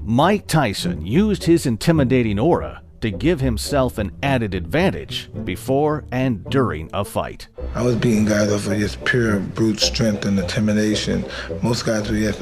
Mike Tyson used his intimidating aura to give himself an added advantage before and during a fight. I was beating guys off of just pure brute strength and intimidation. Most guys were just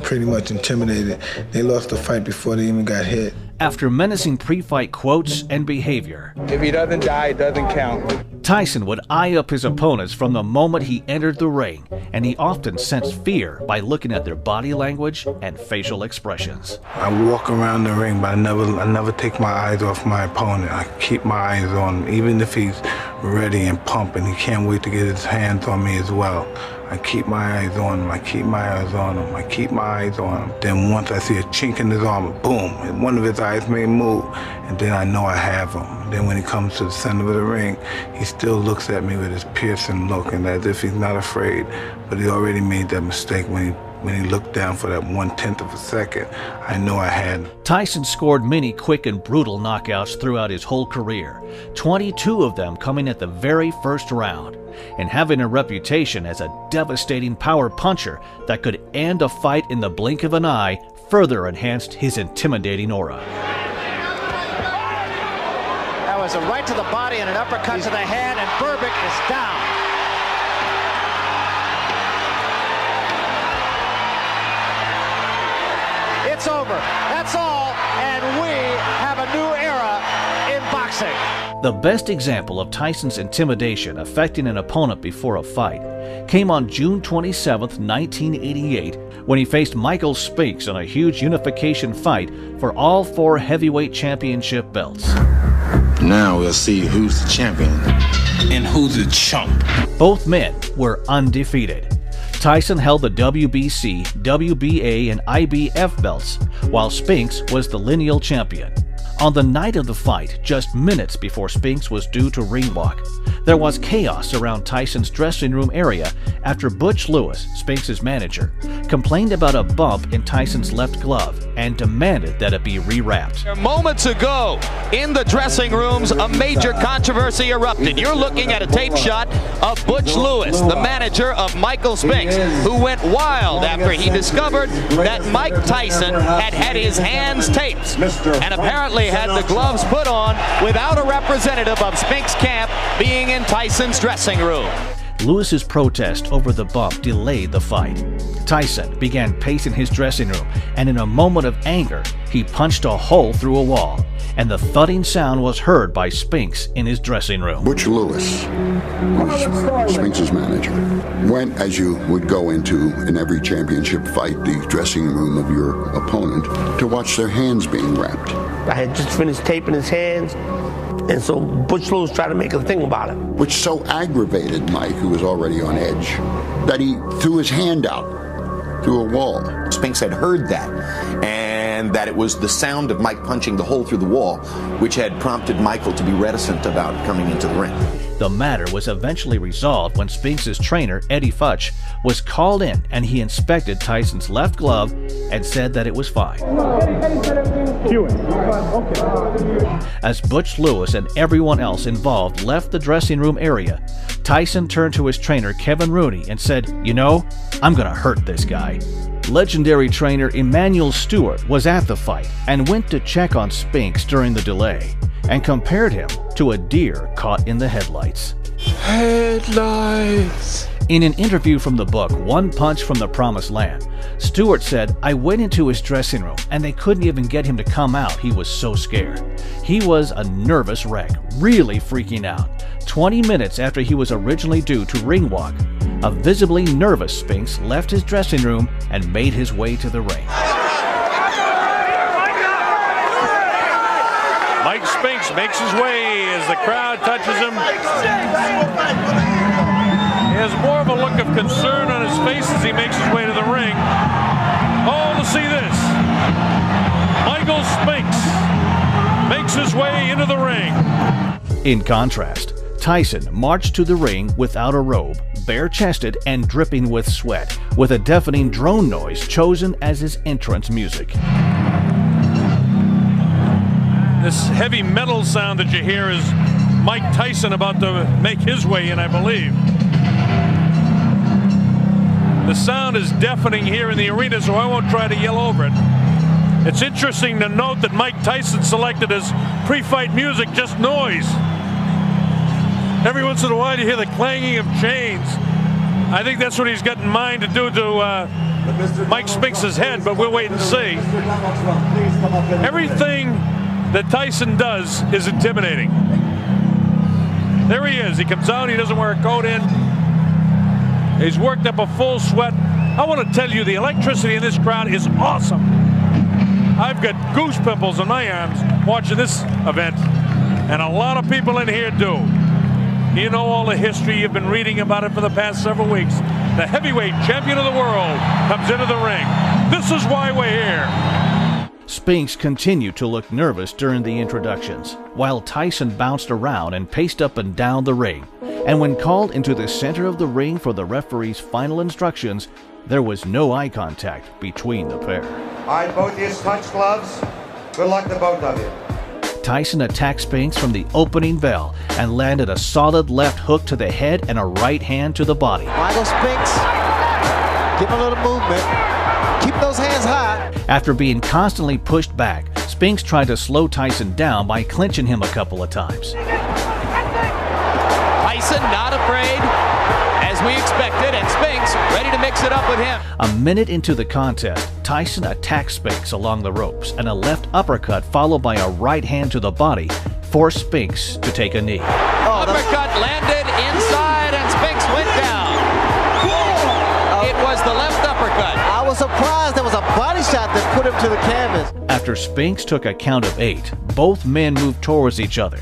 pretty much intimidated. They lost the fight before they even got hit. After menacing pre-fight quotes and behavior, if he doesn't die, it doesn't count. Tyson would eye up his opponents from the moment he entered the ring, and he often sensed fear by looking at their body language and facial expressions. I walk around the ring, but I never take my eyes off my opponent. I keep my eyes on him, even if he's ready and pumping. He can't wait to get his hands on me as well. I keep my eyes on him, I keep my eyes on him, I keep my eyes on him. Then once I see a chink in his armor, boom, one of his eyes may move, and then I know I have him. Then when he comes to the center of the ring, he still looks at me with his piercing look, and as if he's not afraid, but he already made that mistake when he looked down for that 1/10 of a second. I know I had him. Tyson scored many quick and brutal knockouts throughout his whole career, 22 of them coming at the very first round, and having a reputation as a devastating power puncher that could end a fight in the blink of an eye further enhanced his intimidating aura. That was a right to the body and an uppercut to the head, and Burbick is down. It's over. That's all, and we have a new era in boxing. The best example of Tyson's intimidation affecting an opponent before a fight came on June 27, 1988, when he faced Michael Spinks in a huge unification fight for all 4 heavyweight championship belts. Now we'll see who's the champion and who's the chump. Both men were undefeated. Tyson held the WBC, WBA, and IBF belts, while Spinks was the lineal champion. On the night of the fight, just minutes before Spinks was due to ring walk, there was chaos around Tyson's dressing room area after Butch Lewis, Spinks' manager, complained about a bump in Tyson's left glove and demanded that it be rewrapped. Moments ago, in the dressing rooms, a major controversy erupted. You're looking at a tape shot of Butch Lewis, the manager of Michael Spinks, who went wild after he discovered that Mike Tyson had his hands taped and apparently had the gloves put on without a representative of Spinks' camp being in Tyson's dressing room. Lewis's protest over the bump delayed the fight. Tyson began pacing his dressing room, and in a moment of anger, he punched a hole through a wall, and the thudding sound was heard by Spinks in his dressing room. Butch Lewis, who's Spinks' manager, went, as you would go into in every championship fight, the dressing room of your opponent, to watch their hands being wrapped. I had just finished taping his hands, and so Butch Lewis tried to make a thing about it. Which so aggravated Mike, who was already on edge, that he threw his hand out through a wall. Spinks had heard that, and that it was the sound of Mike punching the hole through the wall which had prompted Michael to be reticent about coming into the ring. The matter was eventually resolved when Spinks' trainer, Eddie Futch, was called in, and he inspected Tyson's left glove and said that it was fine. As Butch Lewis and everyone else involved left the dressing room area, Tyson turned to his trainer, Kevin Rooney, and said, "You know, I'm gonna hurt this guy." Legendary trainer Emmanuel Stewart was at the fight and went to check on Spinks during the delay and compared him to a deer caught in the headlights. Headlights! In an interview from the book One Punch from the Promised Land, Stewart said, "I went into his dressing room and they couldn't even get him to come out. He was so scared. He was a nervous wreck, really freaking out. 20 minutes after he was originally due to ring walk, a visibly nervous Spinks left his dressing room and made his way to the ring." Mike Spinks makes his way as the crowd touches him. He has more of a look of concern on his face as he makes his way to the ring. Oh, to see this. Michael Spinks makes his way into the ring. In contrast, Tyson marched to the ring without a robe, bare-chested and dripping with sweat, with a deafening drone noise chosen as his entrance music. This heavy metal sound that you hear is Mike Tyson about to make his way in, I believe. The sound is deafening here in the arena, so I won't try to yell over it. It's interesting to note that Mike Tyson selected as pre-fight music just noise. Every once in a while you hear the clanging of chains. I think that's what he's got in mind to do to Mike Spinks' head, but we'll wait and see. Everything that Tyson does is intimidating. There he is. He comes out. He doesn't wear a coat in. He's worked up a full sweat. I want to tell you, the electricity in this crowd is awesome. I've got goose pimples on my arms watching this event, and a lot of people in here do. You know all the history. You've been reading about it for the past several weeks. The heavyweight champion of the world comes into the ring. This is why we're here. Spinks continued to look nervous during the introductions, while Tyson bounced around and paced up and down the ring. And when called into the center of the ring for the referee's final instructions, there was no eye contact between the pair. All right, both of you touch gloves. Good luck to both of you. Tyson attacked Spinks from the opening bell and landed a solid left hook to the head and a right hand to the body. Michael Spinks, give him a little movement. Keep those hands high. After being constantly pushed back, Spinks tried to slow Tyson down by clinching him a couple of times. Tyson not afraid, as we expected, and Spinks ready to mix it up with him. A minute into the contest, Tyson attacked Spinks along the ropes, and a left uppercut followed by a right hand to the body forced Spinks to take a knee. Uppercut landed inside, and Spinks went down. It was the left uppercut. I was surprised there was a body shot that put him to the canvas. After Spinks took a count of 8, both men moved towards each other.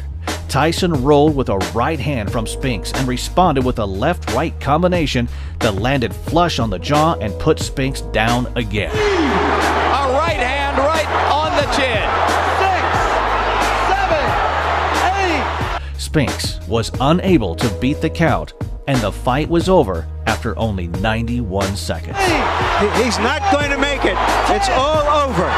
Tyson rolled with a right hand from Spinks and responded with a left-right combination that landed flush on the jaw and put Spinks down again. A right hand right on the chin. 6, 7, 8. Spinks was unable to beat the count, and the fight was over after only 91 seconds. He's not going to make it. It's all over.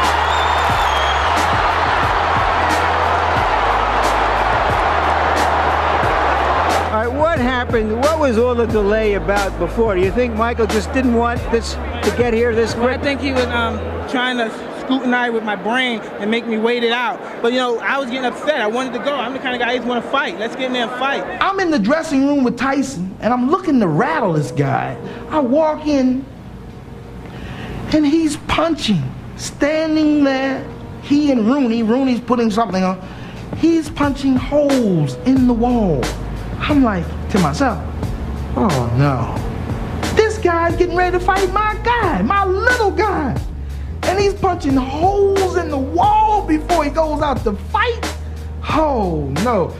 What happened? What was all the delay about before? Do you think Michael just didn't want this to get here this quick? I think he was trying to scrutinize with my brain and make me wait it out. But, you know, I was getting upset. I wanted to go. I'm the kind of guy who want to fight. Let's get in there and fight. I'm in the dressing room with Tyson, and I'm looking to rattle this guy. I walk in, and he's punching, standing there. He and Rooney's putting something on. He's punching holes in the wall. I'm like to myself, oh no, this guy's getting ready to fight my guy, my little guy. And he's punching holes in the wall before he goes out to fight? Oh no.